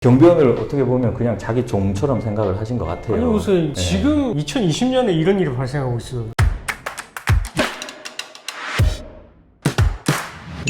경비원을 어떻게 보면 그냥 자기 종처럼 생각을 하신 것 같아요. 아니 무슨 지금 2020년에 이런 일이 발생하고 있어요.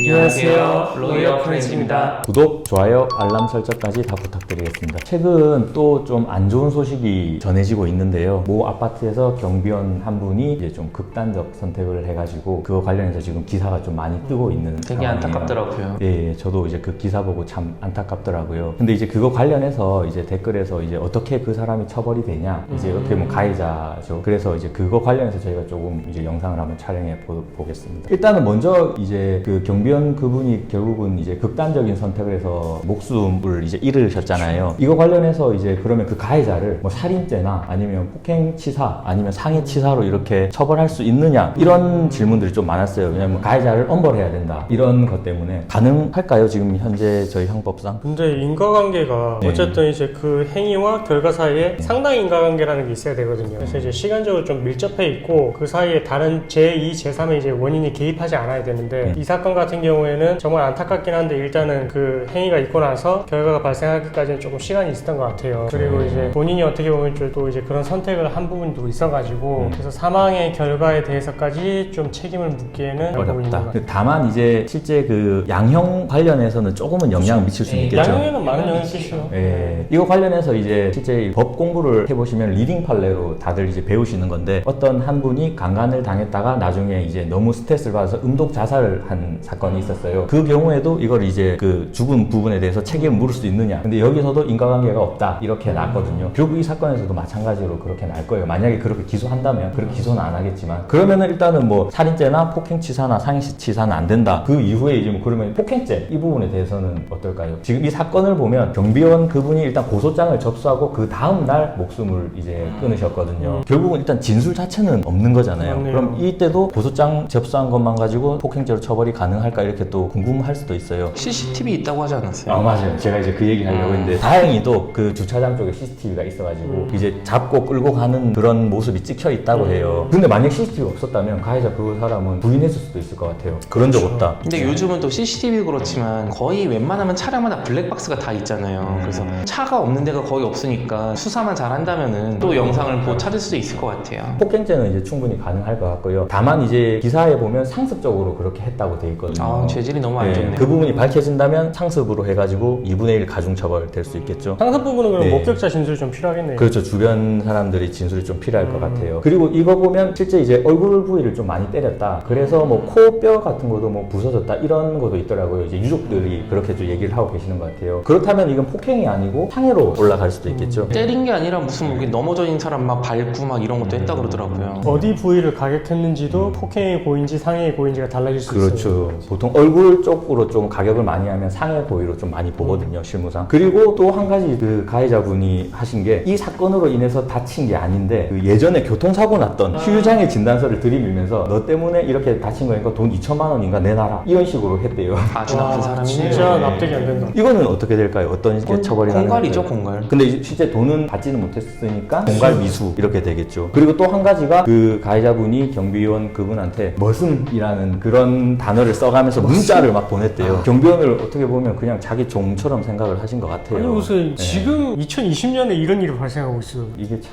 안녕하세요, 로이어 프렌즈입니다. 구독, 좋아요, 알람 설정까지 다 부탁드리겠습니다. 최근 또 좀 안 좋은 소식이 전해지고 있는데요. 모 아파트에서 경비원 한 분이 이제 좀 극단적 선택을 해가지고 그거 관련해서 지금 기사가 좀 많이 뜨고 있는 되게 상황이에요. 안타깝더라고요. 예, 저도 이제 그 기사 보고 참 안타깝더라고요. 근데 이제 그거 관련해서 이제 댓글에서 이제 어떻게 그 사람이 처벌이 되냐, 이제 어떻게 보면 가해자죠. 그래서 이제 그거 관련해서 저희가 조금 이제 영상을 한번 촬영해 보겠습니다. 일단은 먼저 이제 그 경비원 그분이 결국은 이제 극단적인 선택을 해서 목숨을 이제 잃으셨잖아요. 이거 관련해서 이제 그러면 그 가해자를 뭐 살인죄나 아니면 폭행치사 아니면 상해치사로 이렇게 처벌할 수 있느냐, 이런 질문들이 좀 많았어요. 왜냐면 가해자를 엄벌해야 된다, 이런 것 때문에 가능할까요? 지금 현재 저희 형법상? 근데 인과관계가 네. 어쨌든 이제 그 행위와 결과 사이에 상당히 인과관계라는 게 있어야 되거든요. 그래서 이제 시간적으로 좀 밀접해 있고 그 사이에 다른 제2, 제3의 이제 원인이 개입하지 않아야 되는데 이 사건 같은 경우에는 정말 안타깝긴 한데 일단은 그 행위가 있고 나서 결과가 발생하기까지는 조금 시간이 있었던 것 같아요. 그리고 이제 본인이 어떻게 보면 또 이제 그런 선택을 한 부분도 있어가지고 그래서 사망의 결과에 대해서까지 좀 책임을 묻기에는 어렵다. 다만 이제 실제 그 양형 관련해서는 조금은 영향을 미칠 수는 있겠죠. 양형에는 많은 영향을 끼치죠. 예, 이거 관련해서 이제 실제 법 공부를 해보시면 리딩 판례로 다들 이제 배우시는 건데, 어떤 한 분이 강간을 당했다가 나중에 이제 너무 스트레스를 받아서 음독 자살을 한 사건이 있었어요. 그 경우에도 이걸 이제 그 죽은 부분에 대해서 책임을 물을 수 있느냐, 근데 여기서도 인과관계가 없다, 이렇게 났거든요. 결국 이 사건에서도 마찬가지로 그렇게 날 거예요. 만약에 그렇게 기소한다면. 그렇게 기소는 안 하겠지만, 그러면은 일단은 뭐 살인죄나 폭행치사나 상해치사는 안 된다. 그 이후에 이제 뭐 그러면 폭행죄, 이 부분에 대해서는 어떨까요? 지금 이 사건을 보면 경비원 그분이 일단 고소장을 접수하고 그 다음 날 목숨을 이제 끊으셨거든요. 결국은 일단 진술 자체는 없는 거잖아요. 맞네요. 그럼 이때도 고소장 접수한 것만 가지고 폭행죄로 처벌이 가능할까, 이렇게 또 궁금할 수도 있어요. CCTV 있다고 하지 않았어요? 아, 맞아요. 제가 이제 그 얘기 하려고 했는데, 다행히도 그 주차장 쪽에 CCTV가 있어가지고 이제 잡고 끌고 가는 그런 모습이 찍혀 있다고 해요. 근데 만약 CCTV가 없었다면 가해자 그 사람은 부인했을 수도 있을 것 같아요. 그런 적 없다. 근데 요즘은 또 CCTV 그렇지만 거의 웬만하면 차량마다 블랙박스가 다 있잖아요. 그래서 차가 없는 데가 거의 없으니까 수사만 잘 한다면은 또 영상을 찾을 수도 있을 것 같아요. 폭행죄는 이제 충분히 가능할 것 같고요. 다만 이제 기사에 보면 상습적으로 그렇게 했다고 돼 있거든요. 아, 죄질이 너무 안 네, 좋네요. 그 부분이 밝혀진다면 상습으로 해가지고 2분의 1 가중처벌 될 수 있겠죠. 상습 부분은 그럼 네. 목격자 진술이 좀 필요하겠네요. 그렇죠. 주변 사람들이 진술이 좀 필요할 것 같아요. 그리고 이거 보면 실제 이제 얼굴 부위를 좀 많이 때렸다, 그래서 뭐 코뼈 같은 것도 뭐 부서졌다, 이런 것도 있더라고요. 이제 유족들이 그렇게 좀 얘기를 하고 계시는 것 같아요. 그렇다면 이건 폭행이 아니고 상해로 올라갈 수도 있겠죠. 때린 게 아니라 무슨 뭐 넘어져 있는 사람 막 밟고 막 이런 것도 했다 그러더라고요. 어디 부위를 가격했는지도 폭행의 고인지 상해의 고인지가 달라질 수 있어요. 그렇죠. 보통 얼굴 쪽으로 좀 가격을 많이 하면 상해 고의로 좀 많이 보거든요, 실무상. 그리고 또 한 가지 그 가해자분이 하신 게, 이 사건으로 인해서 다친 게 아닌데 그 예전에 교통사고 났던 휴유장애 진단서를 들이밀면서 너 때문에 이렇게 다친 거니까 돈 2천만 원인가 내놔라, 이런 식으로 했대요. 아주 나쁜 사람이네요. 진짜 납득이 안 된다. 이거는 어떻게 될까요? 어떤 게 처벌이 공갈이죠, 가능할까요? 공갈. 근데 이제 실제 돈은 받지는 못했으니까 공갈 미수, 이렇게 되겠죠. 그리고 또 한 가지가 그 가해자분이 경비원 그분한테 머슴이라는 그런 단어를 써가면서 문자를 막 보냈대요. 경비원을 어떻게 보면 그냥 자기 종처럼 생각을 하신 것 같아요. 아니 무슨 네. 지금 2020년에 이런 일이 발생하고 있어요. 이게 참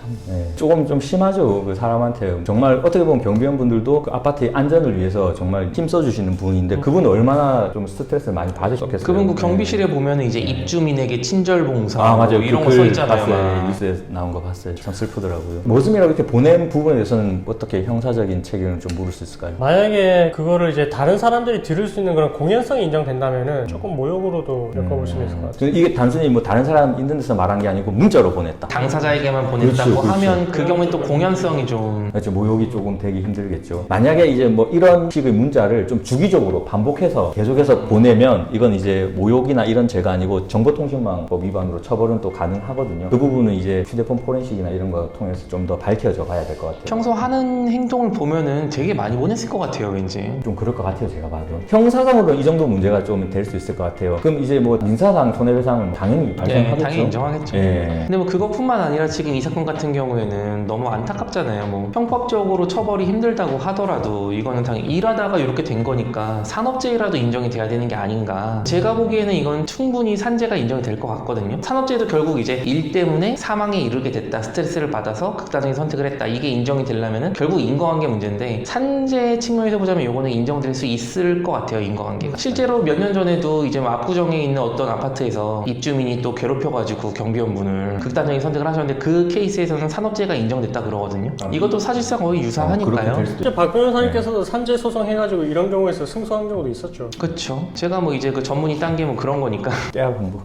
조금 좀 심하죠, 그 사람한테. 정말 어떻게 보면 경비원분들도 그 아파트의 안전을 위해서 정말 힘써주시는 분인데, 그분은 얼마나 좀 스트레스를 많이 받으셨겠어요. 그분 그 경비실에 보면은 이제 입주민에게 친절봉사 아, 맞아요. 뭐 이런 그 거 써 글 있잖아요. 봤어요. 막. 뉴스에 나온 거 봤어요. 참 슬프더라고요. 머슴이라고 이렇게 보낸 부분에 대해서는 어떻게 형사적인 책임을 좀 물을 수 있을까요? 만약에 그거를 이제 다른 사람들이 들을 수 있는 그런 공연성이 인정된다면은 조금 모욕으로도 엮어볼 수 있을 것 같아요. 이게 단순히 뭐 다른 사람 있는 데서 말한 게 아니고 문자로 보냈다. 당사자에게만 보냈다고 그렇죠, 그렇죠. 하면 그 경우엔 또 공연성이 좀 그렇죠. 모욕이 조금 되기 힘들겠죠. 만약에 이제 뭐 이런 식의 문자를 좀 주기적으로 반복해서 계속해서 보내면 이건 이제 모욕이나 이런 죄가 아니고 정보통신망법 위반으로 처벌은 또 가능하거든요. 그 부분은 이제 휴대폰 포렌식이나 이런 거 통해서 좀 더 밝혀져 가야 될 것 같아요. 평소 하는 행동을 보면은 되게 많이 보냈을 것 같아요, 왠지. 좀 그럴 것 같아요, 제가 봐도. 형사상으로 이 정도 문제가 좀 될 수 있을 것 같아요. 그럼 이제 뭐 민사상 손해배상은 당연히 발생하겠죠. 당연히 인정하겠죠. 예. 근데 뭐 그것뿐만 아니라 지금 이 사건 같은 경우에는 너무 안타깝잖아요. 뭐 형법적으로 처벌이 힘들다고 하더라도 이거는 당연히 일하다가 이렇게 된 거니까 산업재해라도 인정이 돼야 되는 게 아닌가. 제가 보기에는 이건 충분히 산재가 인정이 될 것 같거든요. 산업재해도 결국 이제 일 때문에 사망에 이르게 됐다, 스트레스를 받아서 극단적인 선택을 했다, 이게 인정이 되려면은 결국 인과관계 문제인데, 산재 측면에서 보자면 이거는 인정될 수 있을 것 같아요. 인과관계가 실제로 몇 년 전에도 이제 뭐 압구정에 있는 어떤 아파트에서 입주민이 또 괴롭혀가지고 경비원분을 극단적인 선택을 하셨는데 그 케이스에서는 산업재해가 인정됐다 그러거든요. 이것도 사실상 거의 유사하니까요. 그렇게 될 수도 실제 박 변호사님께서도 산재 소송 해가지고 이런 경우에서 승소한 경우도 있었죠. 그렇죠. 제가 뭐 이제 그 전문이 딴 게 뭐 그런 거니까. 깨알 공부.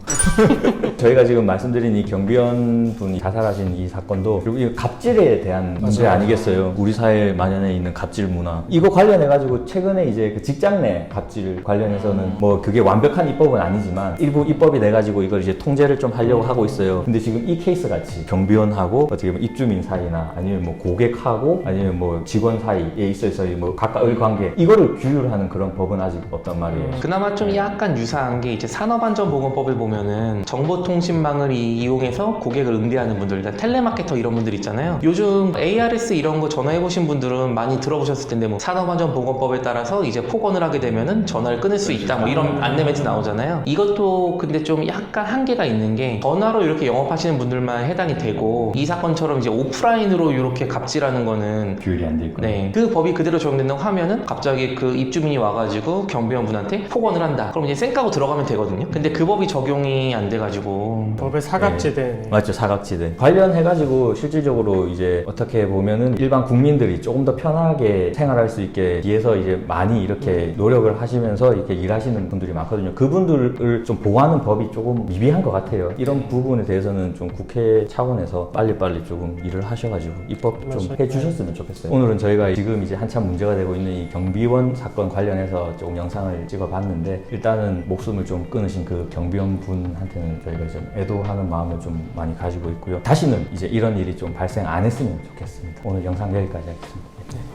저희가 지금 말씀드린 이 경비원 분이 자살하신 이 사건도 그리고 이 갑질에 대한 문제 아니겠어요? 우리 사회에 만연해 있는 갑질 문화. 이거 관련해가지고 최근에 이제 그 직장 내 갑질 관련해서는 뭐 그게 완벽한 입법은 아니지만 일부 입법이 돼가지고 이걸 이제 통제를 좀 하려고 하고 있어요. 근데 지금 이 케이스 같이 경비원하고 어떻게 보면 입주민 사이나 아니면 뭐 고객하고 아니면 뭐 직원 사이에 있어서 뭐 가까울 관계 이거를 규율하는 그런 법은 아직 없단 말이에요. 그나마 좀 약간 유사한 게 이제 산업안전보건법을 보면은 정보통신망을 이용해서 고객을 응대하는 분들, 일단 텔레마케터 이런 분들 있잖아요. 요즘 ARS 이런 거 전화해보신 분들은 많이 들어보셨을 텐데 뭐 산업안전보건법에 따라서 이제 폭언을 하게 되면은 전화를 끊을 수 있다 뭐 이런 안내 멘트 나오잖아요. 이것도 근데 좀 약간 한계가 있는 게 전화로 이렇게 영업하시는 분들만 해당이 되고 이 사건처럼 이제 오프라인으로 이렇게 갑질하는 거는 규율이 안 돼 있고. 네, 그 법이 그대로 적용된다고 하면은 갑자기 그 입주민이 와가지고 경비원분한테 폭언을 한다. 그럼 이제 쌩 까고 들어가면 되거든요. 근데 그 법이 적용이 안 돼가지고 법의 사각지대. 맞죠, 사각지대. 관련해가지고 실질적으로 이제 어떻게 보면은 일반 국민들이 조금 더 편하게 생활할 수 있게 뒤에서 이제 많이 이렇게 노력을 하시면서 이렇게 일하시는 분들이 많거든요. 그분들을 좀 보호하는 법이 조금 미비한 것 같아요. 이런 부분에 대해서는 좀 국회 차원에서 빨리빨리 조금 일을 하셔가지고 입법 좀 맞아요. 해주셨으면 좋겠어요. 오늘은 저희가 지금 이제 한참 문제가 되고 있는 이 경비원 사건 관련해서 조금 영상을 찍어봤는데 일단은 목숨을 좀 끊으신 그 경비원 분한테는 저희가 좀 애도하는 마음을 좀 많이 가지고 있고요. 다시는 이제 이런 일이 좀 발생 안 했으면 좋겠습니다. 오늘 영상 여기까지 하겠습니다.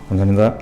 감사합니다.